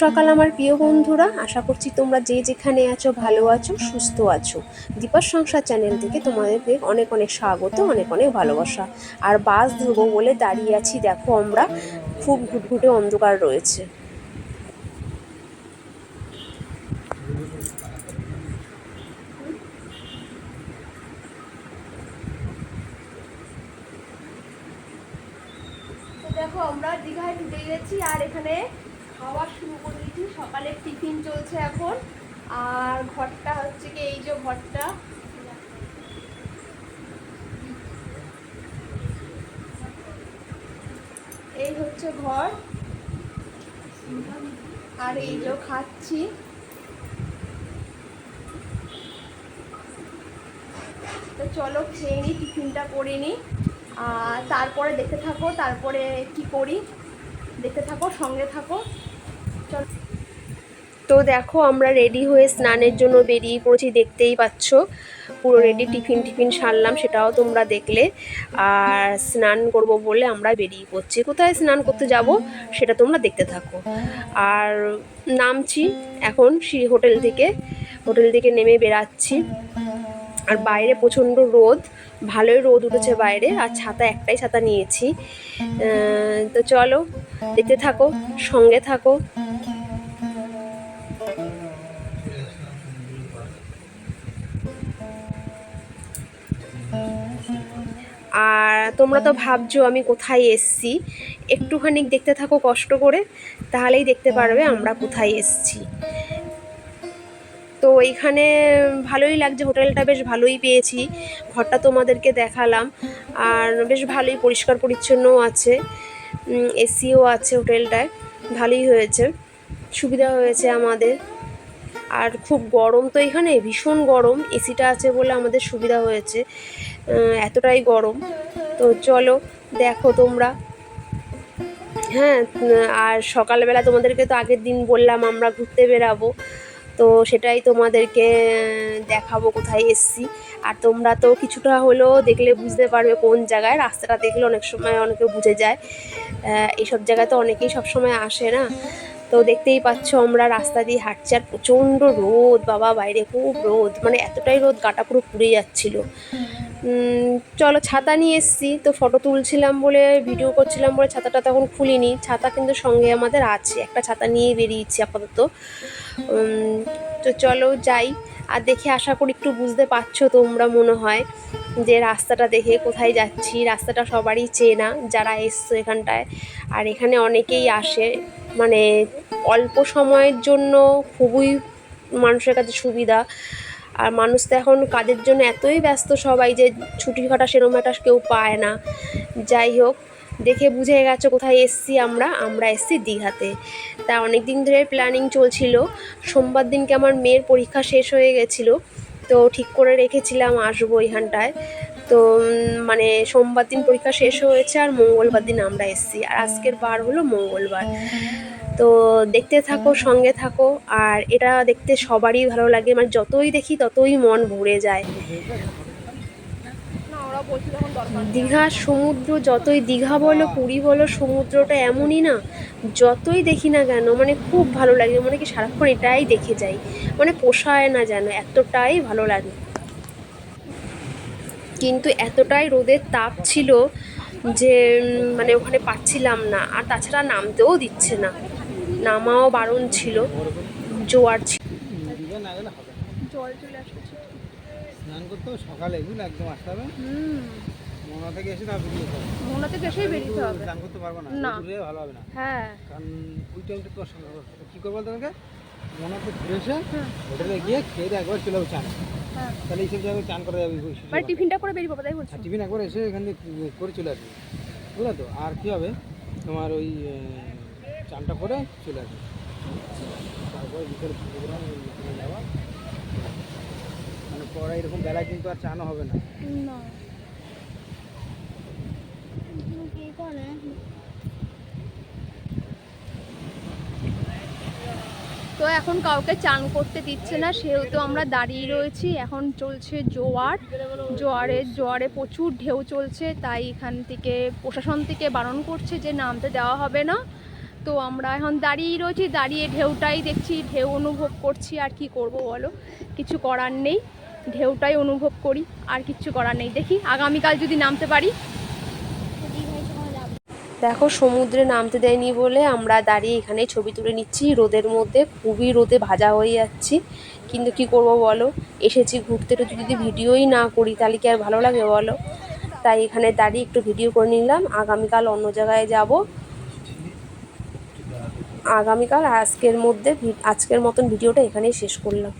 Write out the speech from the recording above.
সকাল আমার প্রিয় বন্ধুরা, আশা করছি তোমরা যে যেখানে আছো ভালো আছো, সুস্থ আছো। দীপার সংসার চ্যানেল থেকে তোমাদেরকে অনেক অনেক স্বাগত, অনেক অনেক ভালোবাসা। আর বাস ধরবো বলে দাঁড়িয়ে আছি, দেখো আমরা খুব ঘুটঘুটে অন্ধকার রয়েছে। তো দেখো আমরা দীঘায় ঢুকে গেছি আর এখানে খাওয়া শুরু করে দিয়েছি। সকালের টিফিন চলছে এখন। আর ঘরটা হচ্ছে কি, এই যে ঘরটা, এই হচ্ছে ঘর। আর এই যে খাচ্ছি। তো চলো খেয়ে নিই, টিফিনটা করে নিই, আর তারপরে দেখতে থাকো তারপরে কি করি, দেখতে থাকো, সঙ্গে থাকো। চলো। তো দেখো আমরা রেডি হয়ে স্নানের জন্য বেরিয়ে পড়েছি, দেখতেই পাচ্ছ পুরো রেডি। টিফিন টিফিন সারলাম, সেটাও তোমরা দেখলে। আর স্নান করব বলে আমরা বেরিয়ে পড়ছি। কোথায় স্নান করতে যাব সেটা তোমরা দেখতে থাকো। আর নামছি এখন হোটেল থেকে নেমে বেরাচ্ছি। আর বাইরে প্রচণ্ড রোদ, ভালোই রোদ উঠেছে বাইরে। আর একটাই ছাতা নিয়েছি। তো চলো দেখতে থাকো, সঙ্গে থাকো। আর তোমরা তো ভাবছো আমি কোথায় এসছি, একটুখানি দেখতে থাকো কষ্ট করে, তাহলেই দেখতে পারবে আমরা কোথায় এসছি। তো এইখানে ভালোই লাগছে, হোটেলটা বেশ ভালোই পেয়েছি। ঘরটা তোমাদেরকে দেখালাম। আর বেশ ভালোই পরিষ্কার পরিচ্ছন্নও আছে, এসিও আছে হোটেলটায়। ভালোই হয়েছে, সুবিধা হয়েছে আমাদের। আর খুব গরম তো এখানে, ভীষণ গরম। এসিটা আছে বলে আমাদের সুবিধা হয়েছে, এতটাই গরম। তো চলো দেখো তোমরা। হ্যাঁ, আর সকালবেলা তোমাদেরকে তো আগের দিন বললাম আমরা ঘুরতে বেরাবো, তো সেটাই তোমাদেরকে দেখাবো কোথায় এসছি। আর তোমরা তো কিছুটা হলেও দেখলে বুঝতে পারবে কোন জায়গায়। রাস্তাটা দেখলে অনেক সময় অনেকে বুঝে যায়। এইসব জায়গায় তো অনেকেই সবসময় আসে না। তো দেখতেই পাচ্ছ আমরা রাস্তা দিয়ে হাঁটছি, আর প্রচণ্ড রোদ বাবা, বাইরে খুব রোদ, মানে এতটাই রোদ গাটা পুরো পুড়ে যাচ্ছিল। চলো ছাতা নিয়ে এসছি, তো ফটো তুলছিলাম বলে, ভিডিও করছিলাম বলে ছাতাটা তখন খুলিনি। ছাতা কিন্তু সঙ্গে আমাদের আছে, একটা ছাতা নিয়ে বেরিয়েছি আপাতত। তো চলো যাই। আর দেখে আশা করি একটু বুঝতে পারছো তোমরা মনে হয় যে রাস্তাটা দেখে কোথায় যাচ্ছি। রাস্তাটা সবারই চেনা যারা এসছো এখানটায়। আর এখানে অনেকেই আসে, মানে অল্প সময়ের জন্য খুবই মানুষের কাছে সুবিধা। আর মানুষ তো এখন কাজের জন্য এতই ব্যস্ত সবাই যে ছুটি কাটা সেরকম একটা কেউ পায় না। যাই হোক, দেখে বুঝে গেছো কোথায় এসছি আমরা এসছি দীঘাতে। তা অনেক দিন ধরে প্ল্যানিং চলছিল। সোমবার দিনকে আমার মেয়ের পরীক্ষা শেষ হয়ে গেছিলো, তো ঠিক করে রেখেছিলাম আসবো এখানটায়। তো মানে সোমবার দিন পরীক্ষা শেষ হয়েছে আর মঙ্গলবার দিন আমরা এসছি। আর আজকের বার হলো মঙ্গলবার। তো দেখতে থাকো, সঙ্গে থাকো। আর এটা দেখতে সবারই ভালো লাগে, মানে যতই দেখি ততই মন ভরে যায়। দীঘার সমুদ্র, যতই দীঘা বলো পুরী বলো, সমুদ্রটা এমনই না, যতই দেখি না কেন মানে খুব ভালো লাগে। মনে কি সারাক্ষণ এটাই দেখে যাই, মানে পোষায় না যেন, এতটাই ভালো লাগে। কিন্তু এতটাই রোদের তাপ ছিল যে মানে ওখানে পাচ্ছিলাম না। আর তাছাড়া নামতেও দিচ্ছে না, নামাও বারণ ছিল, জোয়ার ছিল। জল চলে আসছে, স্নান করতে হবে সকালে, বুঝলে, একদম আসতে হবে। মোহনা থেকে এসে তারপর বেরিয়ে হবে। মোহনা থেকে এসেই বেরিয়ে হবে, স্নান করতে পারবো না, দূরে ভালো হবে না। হ্যাঁ, কারণ ওই টাইমটা তো কী করবো বলতে তোমাকে, মোহনাতে ঘুরে এসে হোটেলে গিয়ে খেয়ে একবার চলে যাবো চান। তাহলে এইসব জায়গায় চান করা যাবে, মানে টিফিনটা করে বেরিয়ে তাই বলছি। টিফিন একবার এসে এখান থেকে করে চলে আসবে, বুঝলে তো। আর কী হবে তোমার ওই চানটা করে চলে আসবে, তারপরে বিকেল যাওয়া। মানে পরে এরকম বেলায় কিন্তু আর চানও হবে না। তো এখন কাউকে চান করতে দিচ্ছে না, সেহেতু আমরা দাঁড়িয়ে রয়েছি। এখন চলছে জোয়ারে প্রচুর ঢেউ চলছে, তাই এখান থেকে প্রশাসন থেকে বারণ করছে যে নামতে দেওয়া হবে না। তো তো আমরা এখন দাঁড়িয়েই রয়েছি, দাঁড়িয়ে ঢেউটাই দেখছি, ঢেউ অনুভব করছি। আর কি করব বলো, কিছু করার নেই, ঢেউটাই অনুভব করি, আর কিচ্ছু করার নেই। দেখি আগামীকাল যদি নামতে পারি। দেখো সমুদ্রে নামতে দেয়নি বলে আমরা দাঁড়িয়ে এখানেই ছবি তুলে নিচ্ছি রোদের মধ্যে, খুবই রোদে ভাজা হয়ে যাচ্ছি। কিন্তু কি করব বলো, এসেছি ঘুরতে, তো যদি ভিডিওই না করি তাহলে কি আর ভালো লাগে বলো। তাই এখানে দাঁড়িয়ে একটু ভিডিও করে নিলাম। আগামীকাল অন্য জায়গায় যাব। আগামীকাল আজকের মতন ভিডিওটা এখানেই শেষ করলাম।